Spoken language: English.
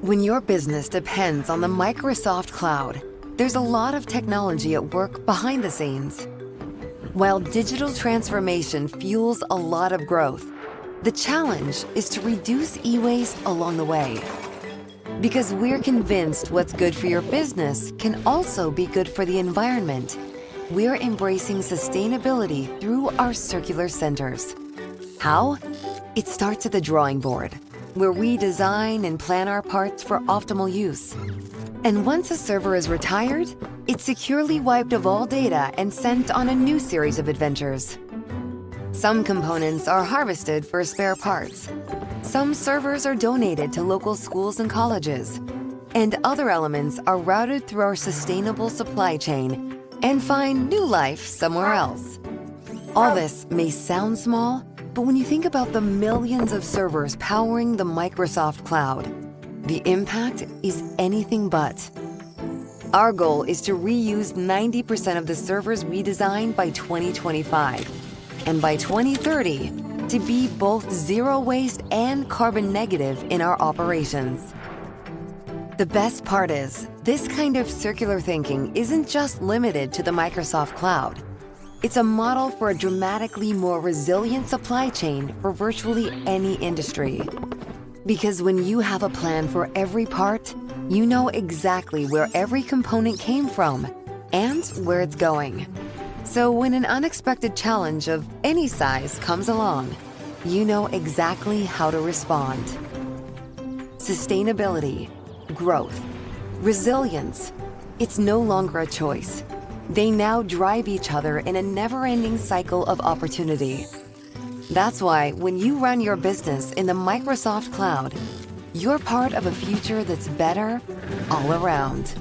When your business depends on the Microsoft Cloud, there's a lot of technology at work behind the scenes. While digital transformation fuels a lot of growth, the challenge is to reduce e-waste along the way. Because we're convinced what's good for your business can also be good for the environment, we're embracing sustainability through our circular centers. How? It starts at the drawing board, where we design and plan our parts for optimal use. And once a server is retired, it's securely wiped of all data and sent on a new series of adventures. Some components are harvested for spare parts. Some servers are donated to local schools and colleges. And other elements are routed through our sustainable supply chain and find new life somewhere else. All this may sound small, but when you think about the millions of servers powering the Microsoft Cloud, the impact is anything but. Our goal is to reuse 90% of the servers we design by 2025, and by 2030, to be both zero waste and carbon negative in our operations. The best part is, this kind of circular thinking isn't just limited to the Microsoft Cloud. It's a model for a dramatically more resilient supply chain for virtually any industry. Because when you have a plan for every part, you know exactly where every component came from and where it's going. So when an unexpected challenge of any size comes along, you know exactly how to respond. Sustainability, growth, resilience, it's no longer a choice. They now drive each other in a never-ending cycle of opportunity. That's why when you run your business in the Microsoft Cloud, you're part of a future that's better all around.